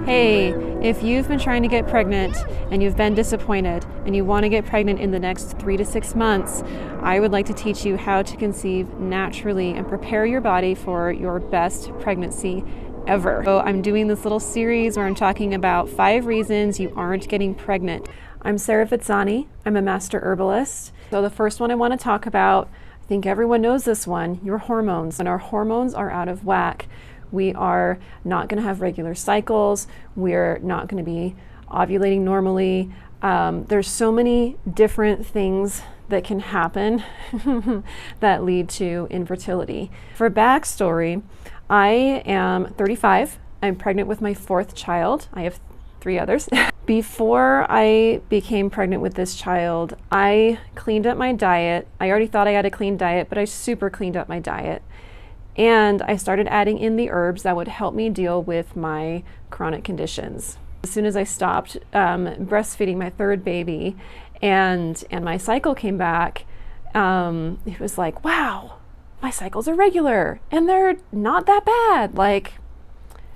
Hey, if you've been trying to get pregnant and you've been disappointed and you want to get pregnant in the next 3 to 6 months, I would like to teach you how to conceive naturally and prepare your body for your best pregnancy ever. So I'm doing this little series where I'm talking about 5 reasons you aren't getting pregnant. I'm Sarah Fitzani. I'm a Master Herbalist. So the first one I want to talk about, I think everyone knows this one, your hormones. When our hormones are out of whack, we are not going to have regular cycles. We're not going to be ovulating normally. There's so many different things that can happen that lead to infertility. For backstory, I am 35. I'm pregnant with my 4th child. I have 3 others. Before I became pregnant with this child, I cleaned up my diet. I already thought I had a clean diet, but I super cleaned up my diet. And I started adding in the herbs that would help me deal with my chronic conditions. As soon as I stopped breastfeeding my 3rd baby and my cycle came back, it was like, wow, my cycles are regular and they're not that bad. Like,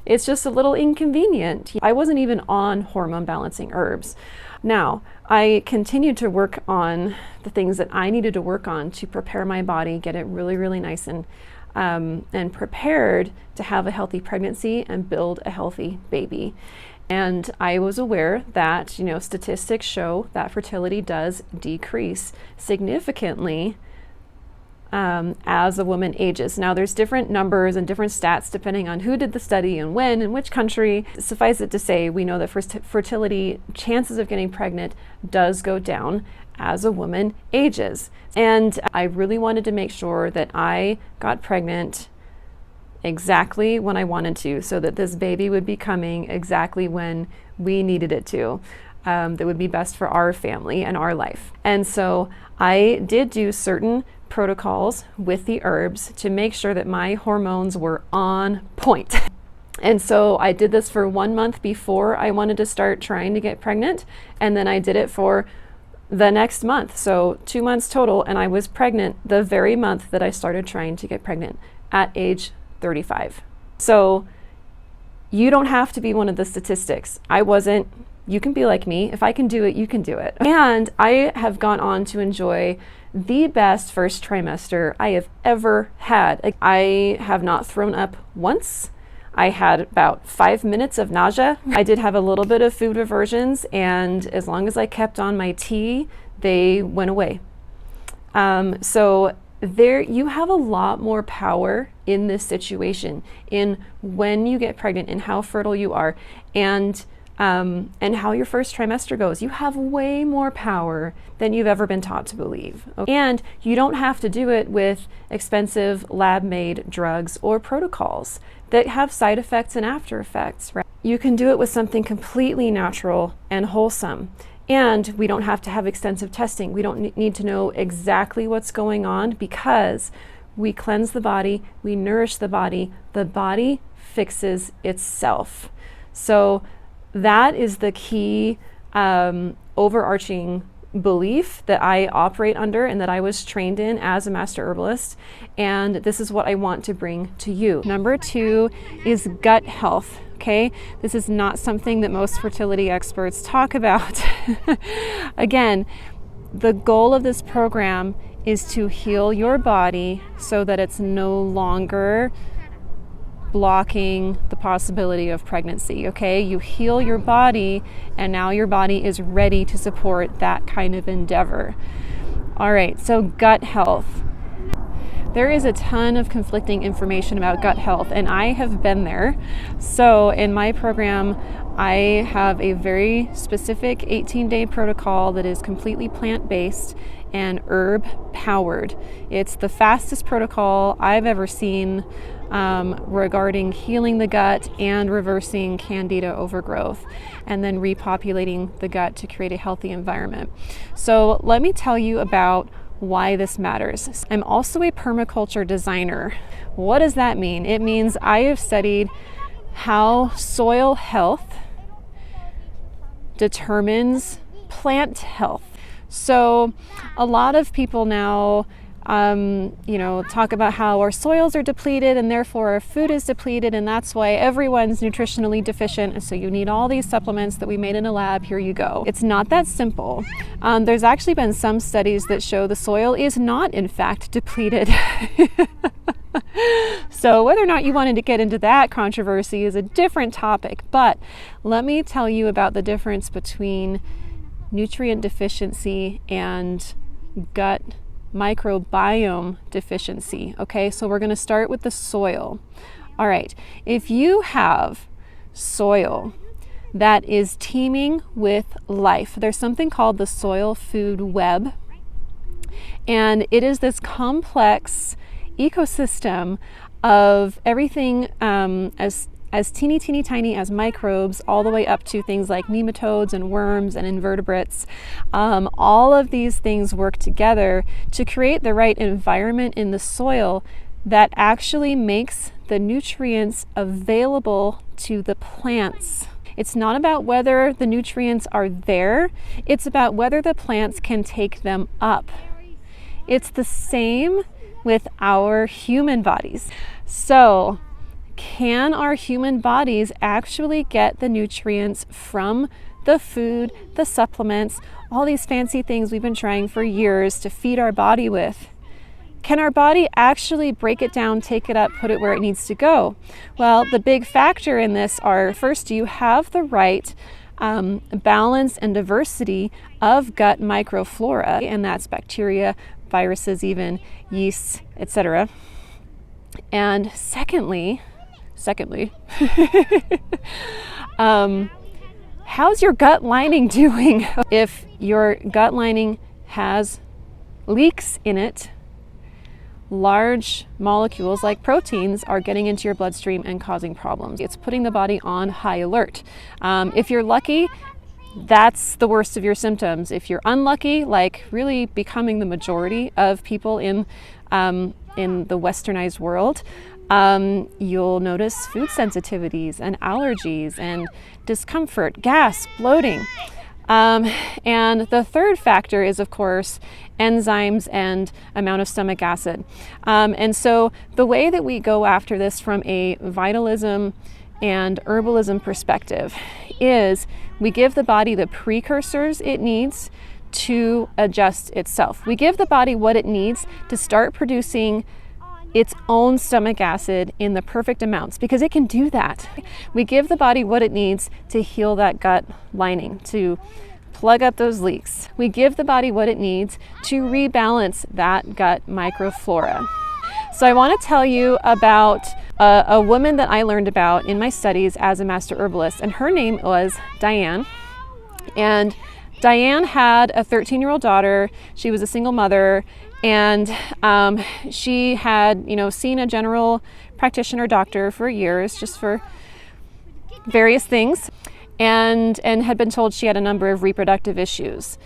it's just a little inconvenient. I wasn't even on hormone balancing herbs. Now, I continued to work on the things that I needed to work on to prepare my body, get it really, really nice and prepared to have a healthy pregnancy and build a healthy baby. And I was aware that, statistics show that fertility does decrease significantly as a woman ages. Now, there's different numbers and different stats depending on who did the study and when and which country. Suffice it to say, we know that fertility chances of getting pregnant does go down as a woman ages. And I really wanted to make sure that I got pregnant exactly when I wanted to, so that this baby would be coming exactly when we needed it to. That would be best for our family and our life. And so I did do certain protocols with the herbs to make sure that my hormones were on point. And so I did this for 1 month before I wanted to start trying to get pregnant. And then I did it for the next month, so 2 months total, and I was pregnant the very month that I started trying to get pregnant at age 35. So you don't have to be one of the statistics. I wasn't. You can be like me. If I can do it, you can do it. And I have gone on to enjoy the best first trimester I have ever had. I have not thrown up once. I had about 5 minutes of nausea. I did have a little bit of food aversions, and as long as I kept on my tea, they went away. So there, you have a lot more power in this situation, in when you get pregnant and how fertile you are, and how your first trimester goes. You have way more power than you've ever been taught to believe. Okay? And you don't have to do it with expensive lab-made drugs or protocols that have side effects and after effects. Right? You can do it with something completely natural and wholesome. And we don't have to have extensive testing. We don't need to know exactly what's going on, because we cleanse the body, we nourish the body fixes itself. So that is the key overarching belief that I operate under and that I was trained in as a Master Herbalist. And this is what I want to bring to you. Number 2 is gut health. Okay, this is not something that most fertility experts talk about. Again, the goal of this program is to heal your body so that it's no longer blocking the possibility of pregnancy. Okay, you heal your body, and now your body is ready to support that kind of endeavor. All right, so gut health. There is a ton of conflicting information about gut health, and I have been there. So in my program, I have a very specific 18-day protocol that is completely plant-based and herb-powered. It's the fastest protocol I've ever seen regarding healing the gut and reversing candida overgrowth, and then repopulating the gut to create a healthy environment. So let me tell you about why this matters. I'm also a permaculture designer. What does that mean? It means I have studied how soil health determines plant health. So a lot of people now talk about how our soils are depleted and therefore our food is depleted, and that's why everyone's nutritionally deficient, and so you need all these supplements that we made in a lab, here you go. It's not that simple. There's actually been some studies that show the soil is not in fact depleted. So whether or not you wanted to get into that controversy is a different topic, but let me tell you about the difference between nutrient deficiency and gut microbiome deficiency. Okay, so we're going to start with the soil. All right, if you have soil that is teeming with life, there's something called the soil food web, and it is this complex ecosystem of everything as teeny tiny as microbes, all the way up to things like nematodes and worms and invertebrates. All of these things work together to create the right environment in the soil that actually makes the nutrients available to the plants. It's not about whether the nutrients are there, it's about whether the plants can take them up. It's the same with our human bodies. So, can our human bodies actually get the nutrients from the food, the supplements, all these fancy things we've been trying for years to feed our body with? Can our body actually break it down, take it up, put it where it needs to go? Well, the big factor in this are, first, do you have the right balance and diversity of gut microflora, and that's bacteria, viruses, even yeasts, etc. And secondly, how's your gut lining doing? If your gut lining has leaks in it, large molecules like proteins are getting into your bloodstream and causing problems. It's putting the body on high alert. If you're lucky, that's the worst of your symptoms. If you're unlucky, like really becoming the majority of people in the westernized world, you'll notice food sensitivities and allergies and discomfort, gas, bloating. And the third factor is, of course, enzymes and amount of stomach acid. And so the way that we go after this from a vitalism and herbalism perspective is we give the body the precursors it needs to adjust itself. We give the body what it needs to start producing its own stomach acid in the perfect amounts, because it can do that. We give the body what it needs to heal that gut lining, to plug up those leaks. We give the body what it needs to rebalance that gut microflora. So I want to tell you about a woman that I learned about in my studies as a master herbalist, and her name was Diane. And Diane had a 13-year-old daughter. She was a single mother, and she had, seen a general practitioner doctor for years, just for various things, and had been told she had a number of reproductive issues.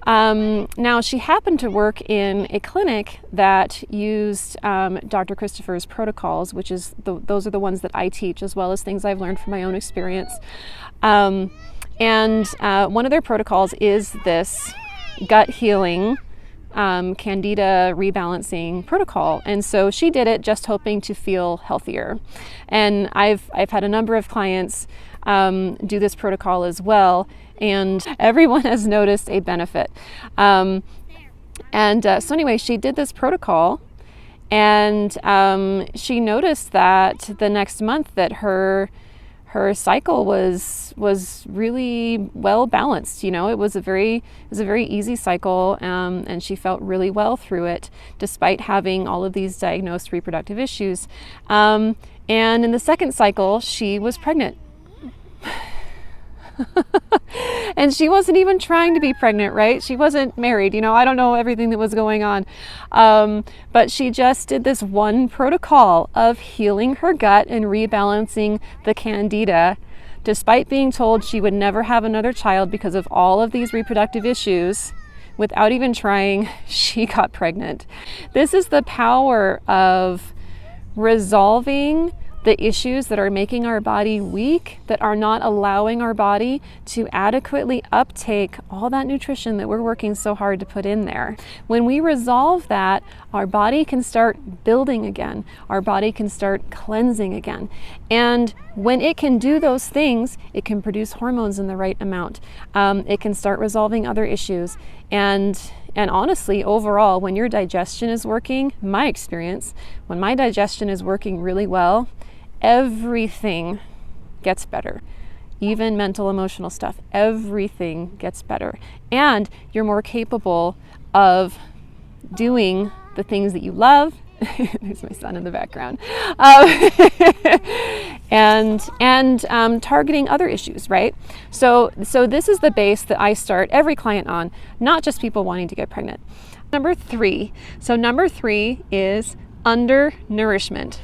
Now, she happened to work in a clinic that used Dr. Christopher's protocols, which is those are the ones that I teach, as well as things I've learned from my own experience. And one of their protocols is this gut healing, candida rebalancing protocol. And so she did it just hoping to feel healthier. And I've had a number of clients do this protocol as well, and everyone has noticed a benefit. So anyway, she did this protocol, and she noticed that the next month that her cycle was really well balanced. It was a very easy cycle, and she felt really well through it, despite having all of these diagnosed reproductive issues. And in the second cycle, she was pregnant. And she wasn't even trying to be pregnant, right? She wasn't married. I don't know everything that was going on. But she just did this one protocol of healing her gut and rebalancing the candida, despite being told she would never have another child because of all of these reproductive issues. Without even trying, she got pregnant. This is the power of resolving the issues that are making our body weak, that are not allowing our body to adequately uptake all that nutrition that we're working so hard to put in there. When we resolve that, our body can start building again. Our body can start cleansing again. And when it can do those things, it can produce hormones in the right amount. It can start resolving other issues. And honestly, overall, when your digestion is working, my experience, when my digestion is working really well, everything gets better. Even mental, emotional stuff, everything gets better. And you're more capable of doing the things that you love. There's my son in the background. And targeting other issues, right? So this is the base that I start every client on, not just people wanting to get pregnant. Number three is undernourishment.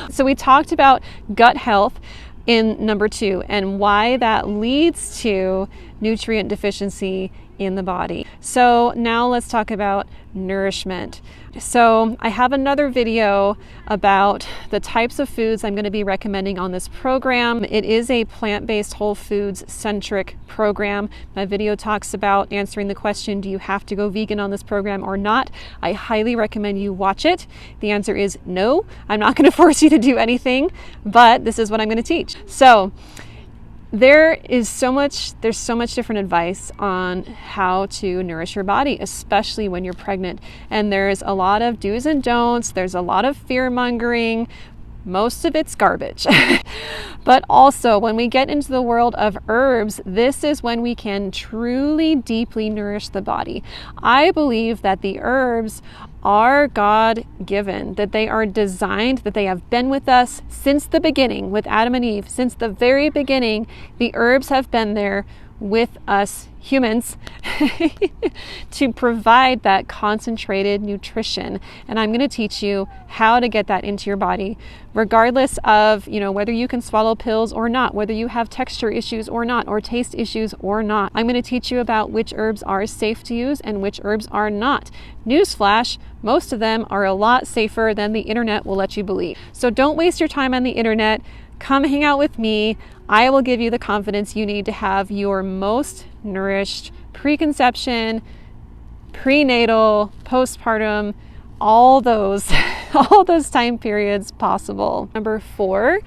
So we talked about gut health in number 2 and why that leads to nutrient deficiency in the body. So now let's talk about nourishment. So I have another video about the types of foods I'm going to be recommending on this program. It is a plant-based, whole foods centric program. My video talks about answering the question, do you have to go vegan on this program or not? I highly recommend you watch it. The answer is no. I'm not going to force you to do anything, but this is what I'm going to teach. So there's so much different advice on how to nourish your body, especially when you're pregnant. And there's a lot of do's and don'ts. There's a lot of fear mongering. Most of it's garbage. But also, when we get into the world of herbs, this is when we can truly deeply nourish the body. I believe that the herbs are God-given, that they are designed, that they have been with us since the beginning, with Adam and Eve. Since the very beginning, the herbs have been there with us humans to provide that concentrated nutrition. And I'm going to teach you how to get that into your body, regardless of, whether you can swallow pills or not, whether you have texture issues or not, or taste issues or not. I'm going to teach you about which herbs are safe to use and which herbs are not. Newsflash, most of them are a lot safer than the internet will let you believe. So don't waste your time on the internet. Come hang out with me. I will give you the confidence you need to have your most nourished preconception, prenatal, postpartum, all those time periods possible. Number 4,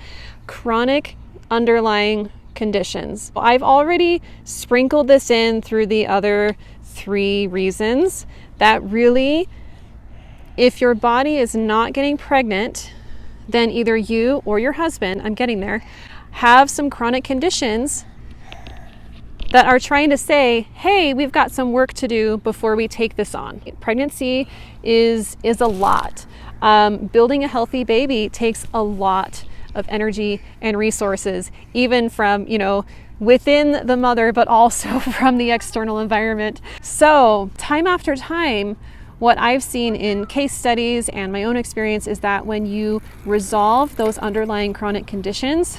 chronic underlying conditions. I've already sprinkled this in through the other 3 reasons that really, if your body is not getting pregnant, then either you or your husband, I'm getting there, have some chronic conditions that are trying to say, hey, we've got some work to do before we take this on. Pregnancy is a lot. Building a healthy baby takes a lot of energy and resources, even from, within the mother, but also from the external environment. So time after time, what I've seen in case studies and my own experience is that when you resolve those underlying chronic conditions,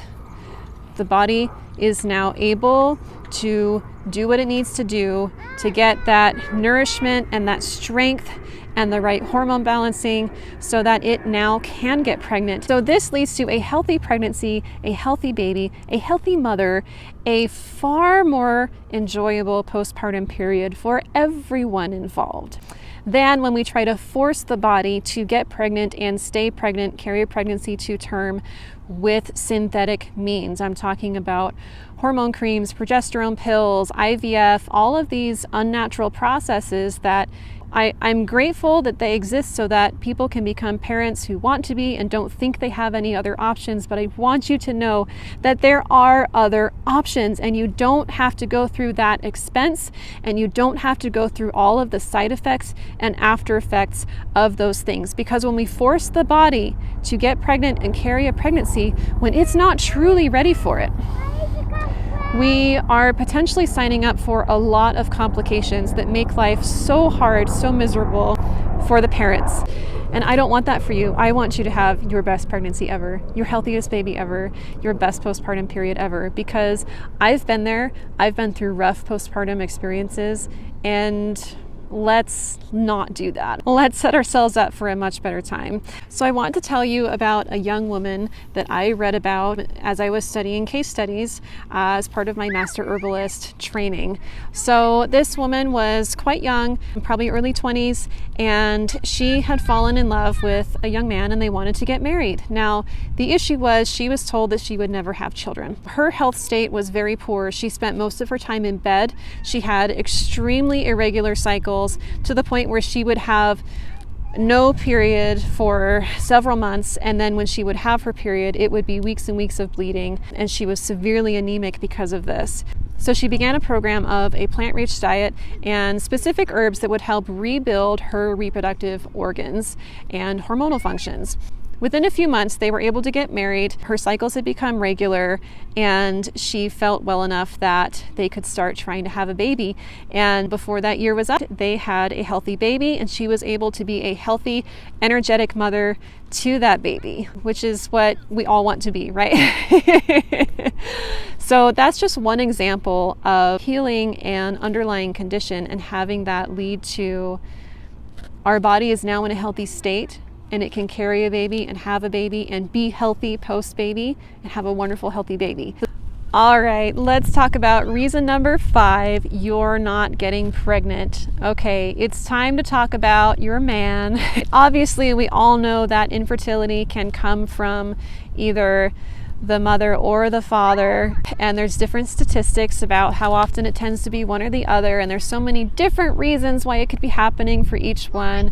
the body is now able to do what it needs to do to get that nourishment and that strength and the right hormone balancing so that it now can get pregnant. So this leads to a healthy pregnancy, a healthy baby, a healthy mother, a far more enjoyable postpartum period for everyone involved than when we try to force the body to get pregnant and stay pregnant, carry a pregnancy to term with synthetic means. I'm talking about hormone creams, progesterone pills, IVF, all of these unnatural processes that I'm grateful that they exist so that people can become parents who want to be and don't think they have any other options. But I want you to know that there are other options and you don't have to go through that expense and you don't have to go through all of the side effects and after effects of those things. Because when we force the body to get pregnant and carry a pregnancy when it's not truly ready for it, we are potentially signing up for a lot of complications that make life so hard, so miserable for the parents. And I don't want that for you. I want you to have your best pregnancy ever, your healthiest baby ever, your best postpartum period ever, because I've been there. I've been through rough postpartum experiences, and let's not do that. Let's set ourselves up for a much better time. So I want to tell you about a young woman that I read about as I was studying case studies as part of my Master Herbalist training. So this woman was quite young, probably early 20s, and she had fallen in love with a young man and they wanted to get married. Now, the issue was she was told that she would never have children. Her health state was very poor. She spent most of her time in bed. She had extremely irregular cycles to the point where she would have no period for several months, and then when she would have her period, it would be weeks and weeks of bleeding, and she was severely anemic because of this. So she began a program of a plant-rich diet and specific herbs that would help rebuild her reproductive organs and hormonal functions. Within a few months, they were able to get married. Her cycles had become regular, and she felt well enough that they could start trying to have a baby. And before that year was up, they had a healthy baby, and she was able to be a healthy, energetic mother to that baby, which is what we all want to be, right? So that's just one example of healing an underlying condition and having that lead to our body is now in a healthy state, and it can carry a baby and have a baby and be healthy post-baby and have a wonderful, healthy baby. All right, let's talk about reason number 5, you're not getting pregnant. Okay, it's time to talk about your man. Obviously, we all know that infertility can come from either the mother or the father, and there's different statistics about how often it tends to be one or the other, and there's so many different reasons why it could be happening for each one.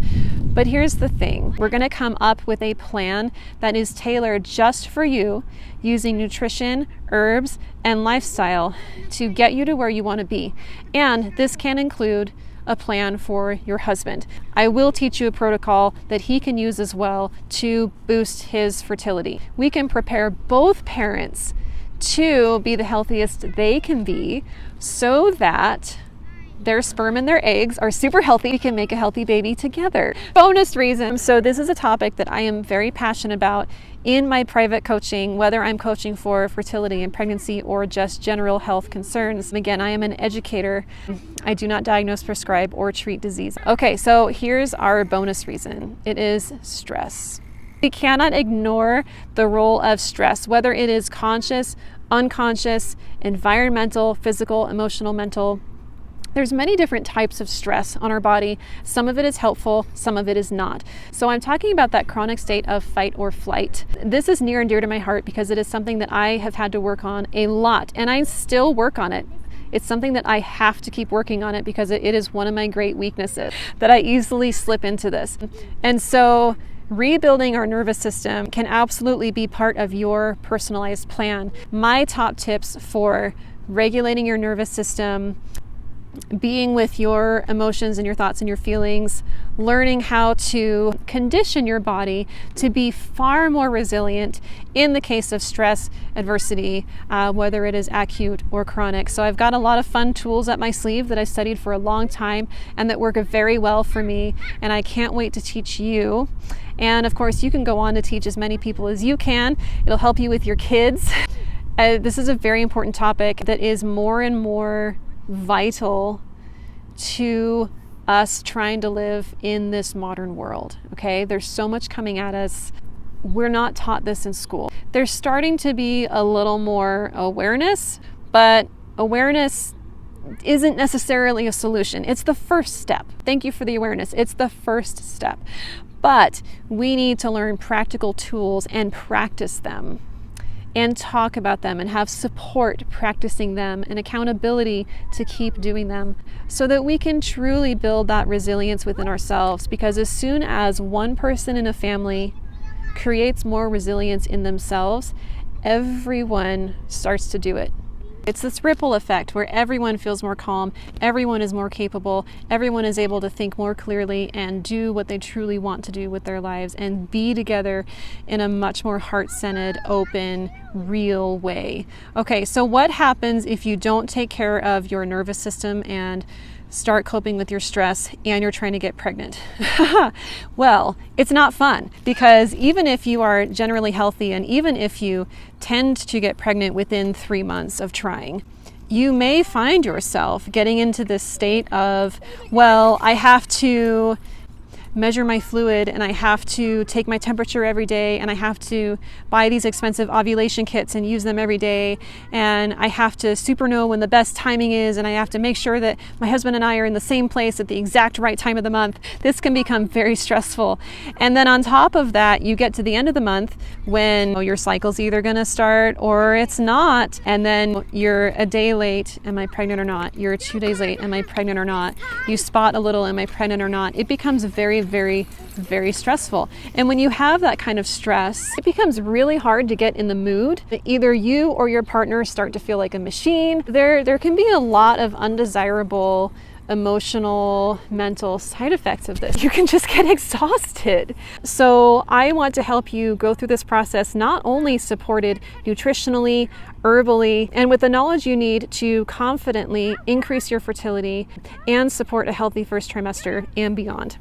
But here's the thing, we're going to come up with a plan that is tailored just for you, using nutrition, herbs, and lifestyle to get you to where you want to be. And this can include a plan for your husband. I will teach you a protocol that he can use as well to boost his fertility. We can prepare both parents to be the healthiest they can be so that their sperm and their eggs are super healthy. We can make a healthy baby together. Bonus reason. So this is a topic that I am very passionate about in my private coaching, whether I'm coaching for fertility and pregnancy or just general health concerns. Again, I am an educator. I do not diagnose, prescribe, or treat disease. Okay, so here's our bonus reason. It is stress. We cannot ignore the role of stress, whether it is conscious, unconscious, environmental, physical, emotional, mental. There's many different types of stress on our body. Some of it is helpful, some of it is not. So I'm talking about that chronic state of fight or flight. This is near and dear to my heart because it is something that I have had to work on a lot, and I still work on it. It's something that I have to keep working on it because it is one of my great weaknesses, that I easily slip into this. And so rebuilding our nervous system can absolutely be part of your personalized plan. My top tips for regulating your nervous system, being with your emotions and your thoughts and your feelings, learning how to condition your body to be far more resilient in the case of stress, adversity, whether it is acute or chronic. So I've got a lot of fun tools up my sleeve that I studied for a long time and that work very well for me, and I can't wait to teach you. And of course, you can go on to teach as many people as you can. It'll help you with your kids. This is a very important topic that is more and more vital to us trying to live in this modern world. Okay, there's so much coming at us. We're not taught this in school. There's starting to be a little more awareness, but awareness isn't necessarily a solution. It's the first step. Thank you for the awareness. It's the first step. But we need to learn practical tools and practice them, and talk about them and have support practicing them and accountability to keep doing them so that we can truly build that resilience within ourselves. Because as soon as one person in a family creates more resilience in themselves, everyone starts to do it. It's this ripple effect where everyone feels more calm, everyone is more capable, everyone is able to think more clearly and do what they truly want to do with their lives and be together in a much more heart-centered, open, real way. Okay, so what happens if you don't take care of your nervous system and start coping with your stress and you're trying to get pregnant? Well, it's not fun, because even if you are generally healthy and even if you tend to get pregnant within 3 months of trying, you may find yourself getting into this state of, well, I have to measure my fluid, and I have to take my temperature every day, and I have to buy these expensive ovulation kits and use them every day, and I have to super know when the best timing is, and I have to make sure that my husband and I are in the same place at the exact right time of the month. This can become very stressful. And then on top of that, you get to the end of the month when your cycle's either going to start or it's not, and then you're a day late, am I pregnant or not? You're 2 days late, am I pregnant or not? You spot a little, am I pregnant or not? It becomes very, very stressful. And when you have that kind of stress, it becomes really hard to get in the mood. Either you or your partner start to feel like a machine. There can be a lot of undesirable emotional, mental side effects of this. You can just get exhausted. So I want to help you go through this process, not only supported nutritionally, herbally, and with the knowledge you need to confidently increase your fertility and support a healthy first trimester and beyond,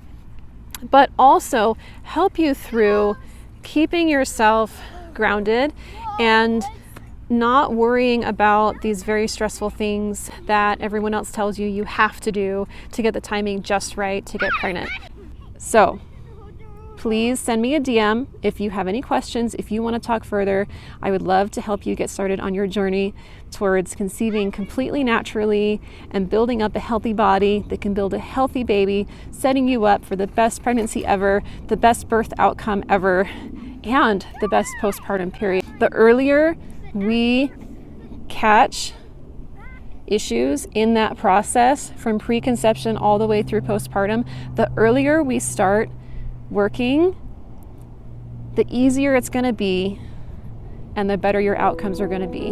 but also help you through keeping yourself grounded and not worrying about these very stressful things that everyone else tells you you have to do to get the timing just right to get pregnant. So please send me a DM if you have any questions, if you want to talk further. I would love to help you get started on your journey towards conceiving completely naturally and building up a healthy body that can build a healthy baby, setting you up for the best pregnancy ever, the best birth outcome ever, and the best postpartum period. The earlier we catch issues in that process from preconception all the way through postpartum, the earlier we start working, the easier it's going to be and the better your outcomes are going to be.